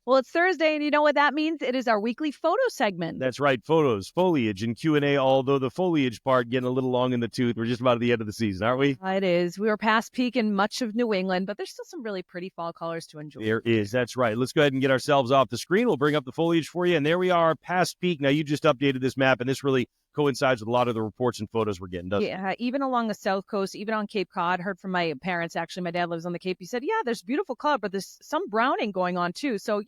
Well, it's Thursday, and you know what that means? It is our weekly photo segment. That's right, photos, foliage, and Q&A, although the foliage part getting a little long in the tooth. We're just about at the end of the season, aren't we? It is. We were past peak in much of New England, but there's still some really pretty fall colors to enjoy. There is. That's right. Let's go ahead and get ourselves off the screen. We'll bring up the foliage for you, and there we are, past peak. Now, you just updated this map, and this really coincides with a lot of the reports and photos we're getting, doesn't it? Yeah, even along the South Coast, even on Cape Cod. Heard from my parents, actually. My dad lives on the Cape. He said, yeah, there's beautiful color, but there's some browning going on too. So,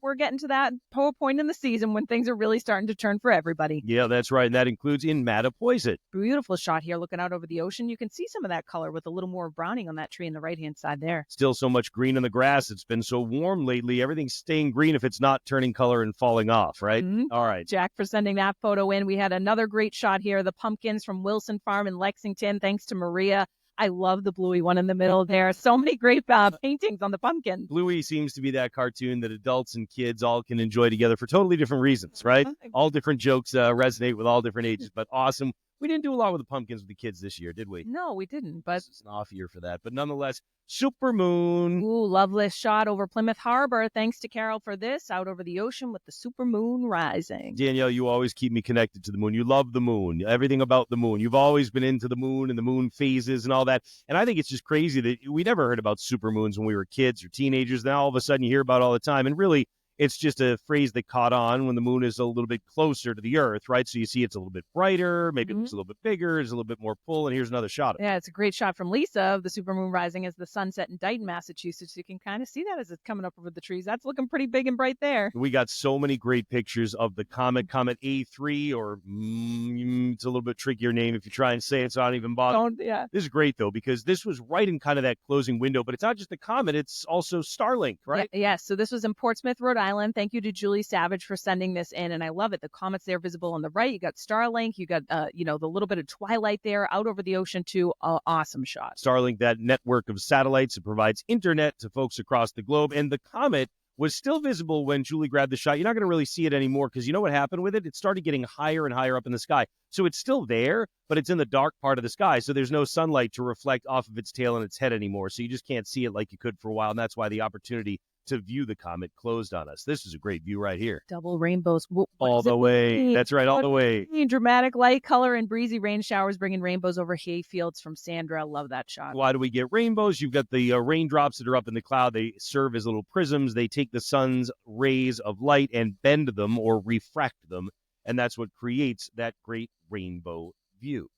we're getting to that point in the season when things are really starting to turn for everybody. Yeah, that's right. And that includes in Mattapoisett. Beautiful shot here looking out over the ocean. You can see some of that color with a little more browning on that tree on the right-hand side there. Still so much green in the grass. It's been so warm lately. Everything's staying green if it's not turning color and falling off, right? Mm-hmm. All right. Jack for sending that photo in. We had another great shot here. The pumpkins from Wilson Farm in Lexington. Thanks to Maria. I love the bluey one in the middle there. So many great paintings on the pumpkin. Bluey seems to be that cartoon that adults and kids all can enjoy together for totally different reasons, right? All different jokes resonate with all different ages, but awesome. We didn't do a lot with the pumpkins with the kids this year, did we? No, we didn't, but it's an off year for that. But nonetheless, super moon. Ooh, loveless shot over Plymouth Harbor. Thanks to Carol for this. Out over the ocean with the super moon rising. Danielle, you always keep me connected to the moon. You love the moon, everything about the moon. You've always been into the moon and the moon phases and all that. And I think it's just crazy that we never heard about super moons when we were kids or teenagers. Now all of a sudden you hear about it all the time. And really, it's just a phrase that caught on when the moon is a little bit closer to the earth, right? So you see it's a little bit brighter, maybe it's a little bit bigger, there's a little bit more pull, and here's another shot of it. Yeah, it's a great shot from Lisa of the supermoon rising as the sun set in Dighton, Massachusetts. You can kind of see that as it's coming up over the trees. That's looking pretty big and bright there. We got so many great pictures of the comet A3, or it's a little bit trickier name if you try and say it, so I don't even bother. Yeah. This is great, though, because this was right in kind of that closing window, but it's not just the comet, it's also Starlink, right? Yes, so this was in Portsmouth, Rhode Island. Thank you to Julie Savage for sending this in, and I love it. The comet's there visible on the right. You got Starlink. You got, the little bit of twilight there out over the ocean too. Awesome shot. Starlink, that network of satellites that provides internet to folks across the globe, and the comet was still visible when Julie grabbed the shot. You're not going to really see it anymore because you know what happened with it? It started getting higher and higher up in the sky. So it's still there, but it's in the dark part of the sky. So there's no sunlight to reflect off of its tail and its head anymore. So you just can't see it like you could for a while. And that's why the opportunity to view the comet closed on us. This is a great view right here. Double rainbows. All the way. That's right, all the way. Dramatic light, color, and breezy rain showers bringing rainbows over hay fields from Sandra. Love that shot. Why do we get rainbows? You've got the raindrops that are up in the cloud. They serve as little prisms. They take the sun's rays of light and bend them or refract them. And that's what creates that great rainbow view.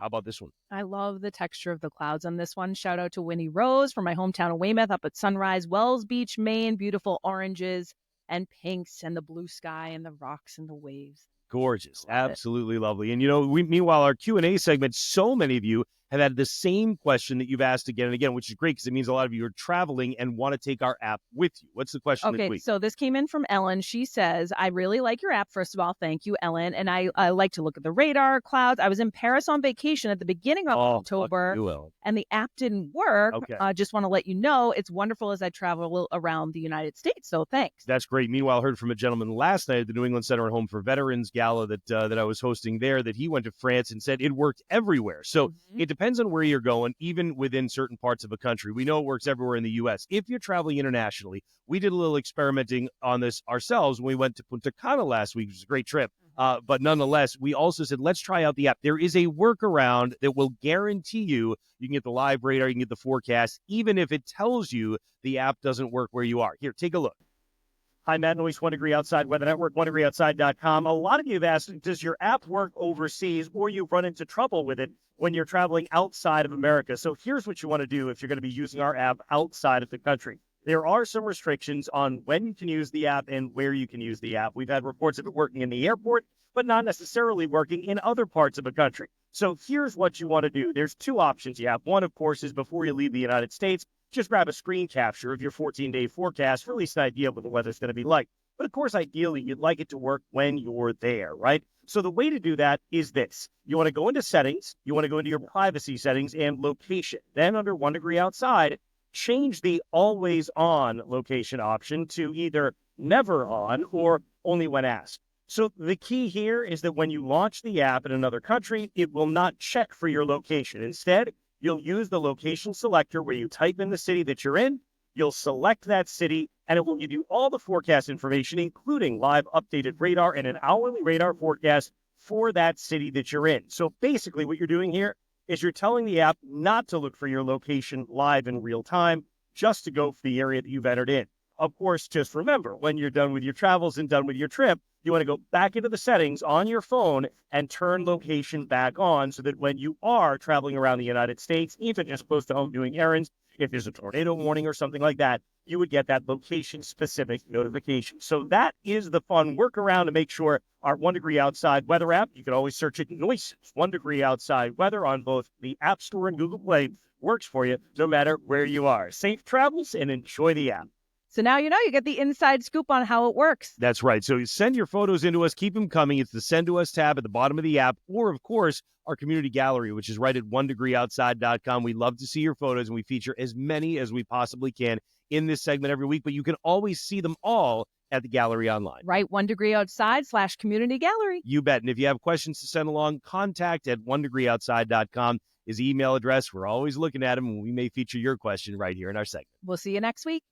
How about this one? I love the texture of the clouds on this one. Shout out to Winnie Rose from my hometown of Weymouth up at Sunrise, Wells Beach, Maine. Beautiful oranges and pinks and the blue sky and the rocks and the waves. Gorgeous. Absolutely lovely. And, meanwhile, our Q&A segment, so many of you have had the same question that you've asked again and again, which is great because it means a lot of you are traveling and want to take our app with you. What's the question this week? So this came in from Ellen. She says, I really like your app, first of all. Thank you, Ellen. And I like to look at the radar, clouds. I was in Paris on vacation at the beginning of October, and the app didn't work. I just want to let you know it's wonderful as I travel around the United States. So thanks. That's great. Meanwhile, I heard from a gentleman last night at the New England Center at Home for Veterans Gala that I was hosting there that he went to France and said it worked everywhere. So it depends on where you're going, even within certain parts of a country. We know it works everywhere in the U.S. If you're traveling internationally, we did a little experimenting on this ourselves when we went to Punta Cana last week, which was a great trip. But nonetheless, we also said, let's try out the app. There is a workaround that will guarantee you can get the live radar, you can get the forecast, even if it tells you the app doesn't work where you are. Here, take a look. Hi, Matt Noyce, 1 Degree Outside Weather Network, 1degreeoutside.com. A lot of you have asked, does your app work overseas or you run into trouble with it when you're traveling outside of America? So here's what you want to do if you're going to be using our app outside of the country. There are some restrictions on when you can use the app and where you can use the app. We've had reports of it working in the airport, but not necessarily working in other parts of the country. So here's what you want to do. There's two options you have. One, of course, is before you leave the United States, just grab a screen capture of your 14-day forecast for at least an idea of what the weather's going to be like. But of course, ideally, you'd like it to work when you're there, right? So the way to do that is this. You want to go into settings. You want to go into your privacy settings and location. Then under 1 Degree Outside, change the always on location option to either never on or only when asked. So the key here is that when you launch the app in another country, it will not check for your location. Instead, you'll use the location selector where you type in the city that you're in, you'll select that city, and it will give you all the forecast information, including live updated radar and an hourly radar forecast for that city that you're in. So basically what you're doing here is you're telling the app not to look for your location live in real time, just to go for the area that you've entered in. Of course, just remember, when you're done with your travels and done with your trip, you want to go back into the settings on your phone and turn location back on so that when you are traveling around the United States, even just close to home doing errands, if there's a tornado warning or something like that, you would get that location-specific notification. So that is the fun workaround to make sure our 1 Degree Outside weather app, you can always search it Noises 1 Degree Outside weather on both the App Store and Google Play, works for you no matter where you are. Safe travels and enjoy the app. So now you know, you get the inside scoop on how it works. That's right. So you send your photos into us. Keep them coming. It's the Send to Us tab at the bottom of the app, or, of course, our community gallery, which is right at 1degreeoutside.com. We love to see your photos, and we feature as many as we possibly can in this segment every week, but you can always see them all at the gallery online. Right, 1degreeoutside/community gallery. You bet. And if you have questions to send along, contact at 1degreeoutside.com is email address. We're always looking at them, and we may feature your question right here in our segment. We'll see you next week.